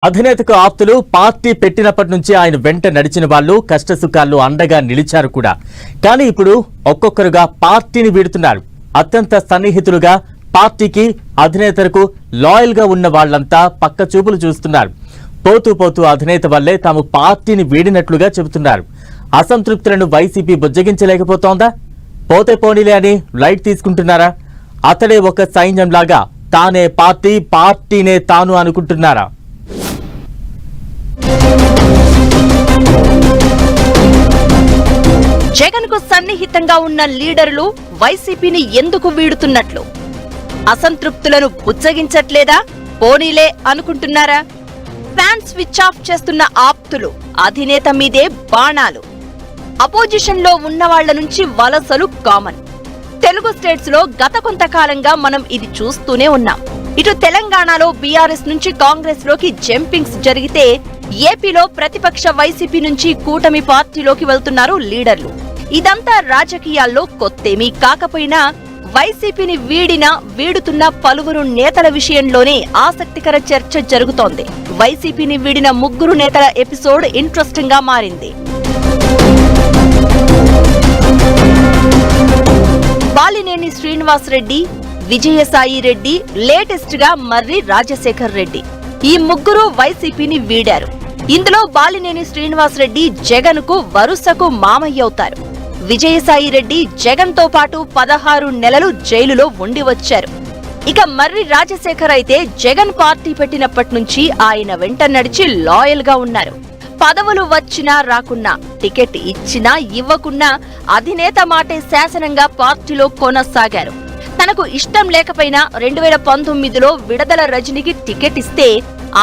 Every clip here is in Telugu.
అధినేతకు ఆప్తులు పార్టీ పెట్టినప్పటి నుంచి ఆయన వెంట నడిచిన వాళ్ళు కష్టసుఖాల్లో అండగా నిలిచారు కూడా. కానీ ఇప్పుడు ఒక్కొక్కరుగా పార్టీని వీడుతున్నారు. అత్యంత సన్నిహితులుగా పార్టీకి అధినేతకు లాయల్ గా ఉన్న వాళ్లంతా పక్క చూపులు చూస్తున్నారు. పోతూ పోతూ అధినేత వల్లే తాము పార్టీని వీడినట్లుగా చెబుతున్నారు. అసంతృప్తులను వైసీపీ బుజ్జగించలేకపోతోందా? పోతే పోనీలే అని లైట్ తీసుకుంటున్నారా? అతడే ఒక సైన్యంలాగా తానే పార్టీ, పార్టీనే తాను అనుకుంటున్నారా? జగన్ కు సన్నిహితంగా ఉన్న లీడర్లు వైసీపీని ఎందుకు వీడుతున్నట్లు? అసంతృప్తులను బుజ్జగించట్లేదా? పోనీలే అనుకుంటున్నారా? ఫ్యాన్ స్విచ్ ఆఫ్ చేస్తున్న ఆప్తులు అధినేత మీదే బాణాలు. అపోజిషన్ లో ఉన్న వాళ్ల నుంచి వలసలు కామన్. తెలుగు స్టేట్స్ లో గత కొంతకాలంగా మనం ఇది చూస్తూనే ఉన్నాం. ఇటు తెలంగాణలో బీఆర్ఎస్ నుంచి కాంగ్రెస్ లోకి జంపింగ్స్ జరిగితే, ఏపీలో ప్రతిపక్ష వైసీపీ నుంచి కూటమి పార్టీలోకి వెళ్తున్నారు లీడర్లు. ఇదంతా రాజకీయాల్లో కొత్తేమీ కాకపోయినా వైసీపీని వీడుతున్న పలువురు నేతల విషయంలోనే ఆసక్తికర చర్చ జరుగుతోంది. వైసీపీని వీడిన ముగ్గురు నేతల ఎపిసోడ్ ఇంట్రెస్టింగ్ గా మారింది. బాలినేని శ్రీనివాసరెడ్డి, విజయసాయి రెడ్డి, లేటెస్ట్ గా మర్రి రాజశేఖర్ రెడ్డి, ఈ ముగ్గురు వైసీపీని వీడారు. ఇందులో బాలినేని శ్రీనివాసరెడ్డి జగన్ కు వరుసకు మామయ్య అవుతారు. విజయసాయి రెడ్డి జగన్ తో పాటు 16 నెలలు జైలులో ఉండి వచ్చారు. ఇక మర్రి రాజశేఖర్ అయితే జగన్ పార్టీ పెట్టినప్పటి నుంచి ఆయన వెంట నడిచి లాయల్ గా ఉన్నారు. పదవులు వచ్చినా రాకున్నా, టికెట్ ఇచ్చినా ఇవ్వకున్నా అధినేత మాటే శాసనంగా పార్టీలో కొనసాగారు. తనకు ఇష్టం లేకపోయినా 2019లో విడదల రజనికి టికెట్ ఇస్తే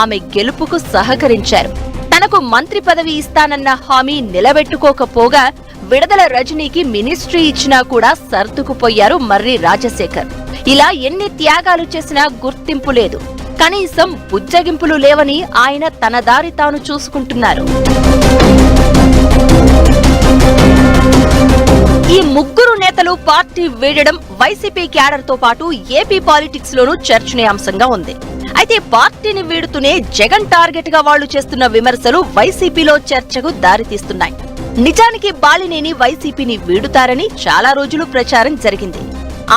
ఆమె గెలుపుకు సహకరించారు. తనకు మంత్రి పదవి ఇస్తానన్న హామీ నిలబెట్టుకోకపోగా విడదల రజనీకి మినిస్ట్రీ ఇచ్చినా కూడా సర్దుకుపోయారు మర్రి రాజశేఖర్. ఇలా ఎన్ని త్యాగాలు చేసినా గుర్తింపు లేదు, కనీసం బుజ్జగింపులు లేవని ఆయన తన దారి తాను చూసుకుంటున్నారు. ఈ ముగ్గురు నేతలు పార్టీ వీడడం వైసీపీ క్యాడర్ తో పాటు ఏపీ పాలిటిక్స్ లోనూ చర్చనీయాంశంగా ఉంది. అయితే పార్టీని వీడుతూనే జగన్ టార్గెట్ గా వాళ్లు చేస్తున్న విమర్శలు వైసీపీలో చర్చకు దారితీస్తున్నాయి. నిజానికి బాలినేని వైసీపీని వీడుతారని చాలా రోజులు ప్రచారం జరిగింది.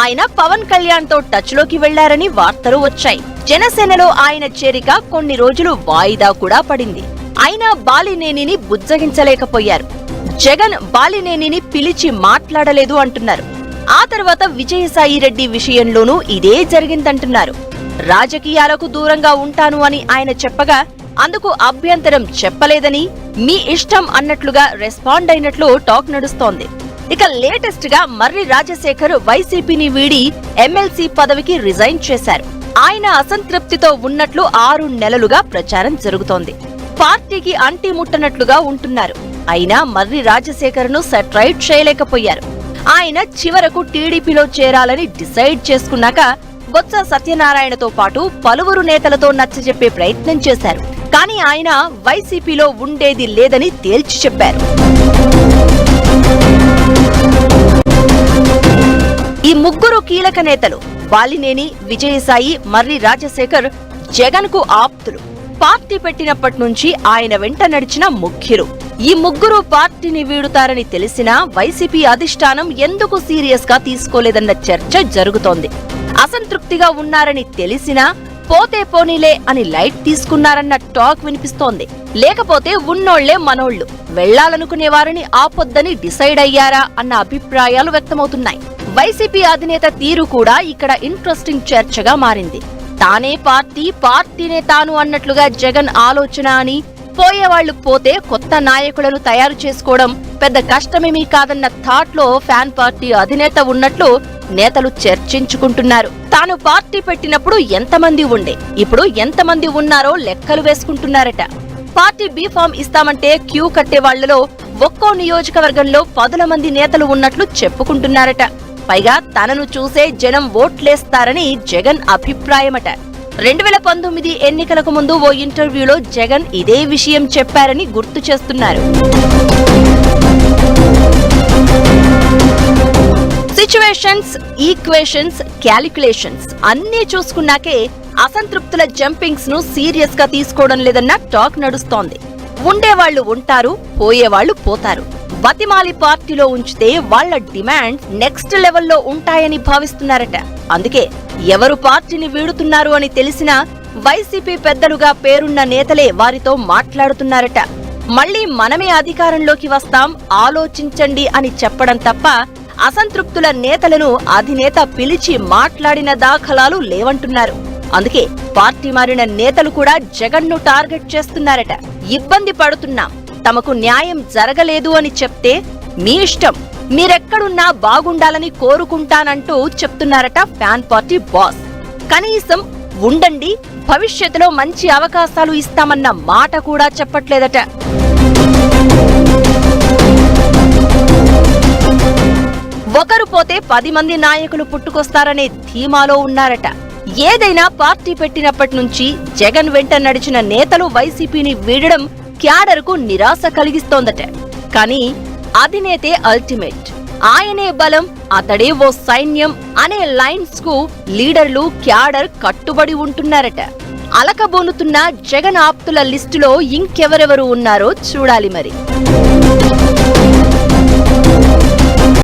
ఆయన పవన్ కళ్యాణ్ తో టచ్ లోకి వెళ్లారని వార్తలు వచ్చాయి. జనసేనలో ఆయన చేరిక కొన్ని రోజులు వాయిదా కూడా పడింది. అయినా బాలినేనిని బుజ్జగించలేకపోయారు. జగన్ బాలినేనిని పిలిచి మాట్లాడలేదు అంటున్నారు. ఆ తర్వాత విజయసాయి రెడ్డి విషయంలోనూ ఇదే జరిగిందంటున్నారు. రాజకీయాలకు దూరంగా ఉంటాను అని ఆయన చెప్పగా అందుకు అభ్యంతరం చెప్పలేదని, మీ ఇష్టం అన్నట్లుగా రెస్పాండ్ అయినట్లు టాక్ నడుస్తోంది. ఇక లేటెస్ట్ గా మర్రి రాజశేఖర్ వైసీపీని వీడి ఎమ్మెల్సీ పదవికి రిజైన్ చేశారు. ఆయన అసంతృప్తితో ఉన్నట్లు 6 నెలలుగా ప్రచారం జరుగుతోంది. పార్టీకి అంటి ముట్టనట్లుగా ఉంటున్నారు. అయినా మర్రి రాజశేఖర్ ను సెట్రైట్ చేయలేకపోయారు. ఆయన చివరకు టీడీపీలో చేరాలని డిసైడ్ చేసుకున్నాక బొత్స సత్యనారాయణతో పాటు పలువురు నేతలతో నచ్చజెప్పే ప్రయత్నం చేశారు. కానీ ఆయన వైసీపీలో ఉండేది లేదని తేల్చి చెప్పారు. ఈ ముగ్గురు కీలక నేతలు బాలినేని, విజయసాయి, మర్రి రాజశేఖర్ జగన్ కు ఆప్తులు. పార్టీ పెట్టినప్పటి నుంచి ఆయన వెంట నడిచిన ముఖ్యులు. ఈ ముగ్గురు పార్టీని వీడుతారని తెలిసినా వైసీపీ అధిష్టానం ఎందుకు సీరియస్ గా తీసుకోలేదన్న చర్చ జరుగుతోంది. అసంతృప్తిగా ఉన్నారని తెలిసినా పోతే పోనీలే అని లైట్ తీసుకున్నారన్న టాక్ వినిపిస్తోంది. లేకపోతే ఉన్నోళ్లే మనోళ్లు, వెళ్లాలనుకునే వారిని ఆపొద్దని డిసైడ్ అయ్యారా అన్న అభిప్రాయాలు వ్యక్తమవుతున్నాయి. వైసీపీ అధినేత తీరు కూడా ఇక్కడ ఇంట్రెస్టింగ్ చర్చగా మారింది. తానే పార్టీ, పార్టీనే తాను అన్నట్లుగా జగన్ ఆలోచన అని, పోయేవాళ్లు పోతే కొత్త నాయకులను తయారు చేసుకోవడం పెద్ద కష్టమేమీ కాదన్న థాట్ లో ఫ్యాన్ పార్టీ అధినేత ఉన్నట్లు నేతలు చర్చించుకుంటున్నారు. తాను పార్టీ పెట్టినప్పుడు ఎంతమంది ఉండే, ఇప్పుడు ఎంతమంది ఉన్నారో లెక్కలు వేసుకుంటున్నారట. పార్టీ బీఫామ్ ఇస్తామంటే క్యూ కట్టే వాళ్లలో ఒక్కో నియోజకవర్గంలో 10 మంది నేతలు ఉన్నట్లు చెప్పుకుంటున్నారట. పైగా తనను చూసే జనం ఓట్లేస్తారని జగన్ అభిప్రాయమట. 2019 ఎన్నికలకు ముందు ఓ ఇంటర్వ్యూలో జగన్ ఇదే విషయం చెప్పారని గుర్తు చేస్తున్నారు. సిచ్యువేషన్స్, ఈక్వేషన్స్, క్యాలిక్యులేషన్స్ అన్నీ చూసుకున్నాకే అసంతృప్తుల జంపింగ్స్ ను సీరియస్ గా తీసుకోవడం లేదన్న టాక్ నడుస్తోంది. ఉండేవాళ్లు ఉంటారు, పోయేవాళ్లు పోతారు. బతిమాలి పార్టీలో ఉంచితే వాళ్ల డిమాండ్స్ నెక్స్ట్ లెవెల్లో ఉంటాయని భావిస్తున్నారట. అందుకే ఎవరు పార్టీని వీడుతున్నారు అని తెలిసినా వైసీపీ పెద్దలుగా పేరున్న నేతలే వారితో మాట్లాడుతున్నారట. మళ్లీ మనమే అధికారంలోకి వస్తాం, ఆలోచించండి అని చెప్పడం తప్ప అసంతృప్తుల నేతలను అధినేత పిలిచి మాట్లాడిన దాఖలాలు లేవంటున్నారు. అందుకే పార్టీ మారిన నేతలు కూడా జగన్ను టార్గెట్ చేస్తున్నారట. ఇబ్బంది పడుతున్నాం, తమకు న్యాయం జరగలేదు అని చెప్తే మీ ఇష్టం, మీరెక్కడున్నా బాగుండాలని కోరుకుంటానంటూ చెప్తున్నారట ఫ్యాన్ పార్టీ బాస్. కనీసం ఉండండి, భవిష్యత్తులో మంచి అవకాశాలు ఇస్తామన్న మాట కూడా చెప్పట్లేదట. ఒకరు పోతే 10 మంది నాయకులు పుట్టుకొస్తారనే ధీమాలో ఉన్నారట. ఏదైనా పార్టీ పెట్టినప్పటి నుంచి జగన్ వెంట నడిచిన నేతలు వైసీపీని వీడడం క్యాడర్కు నిరాశ కలిగిస్తోందట. కానీ అధినేతే అల్టిమేట్, ఆయనే బలం, అతడే ఓ సైన్యం అనే లైన్స్ కు లీడర్లు క్యాడర్ కట్టుబడి ఉంటున్నారట. అలకబోనుతున్న జగన్ ఆప్తుల లిస్టులో ఇంకెవరెవరు ఉన్నారో చూడాలి మరి.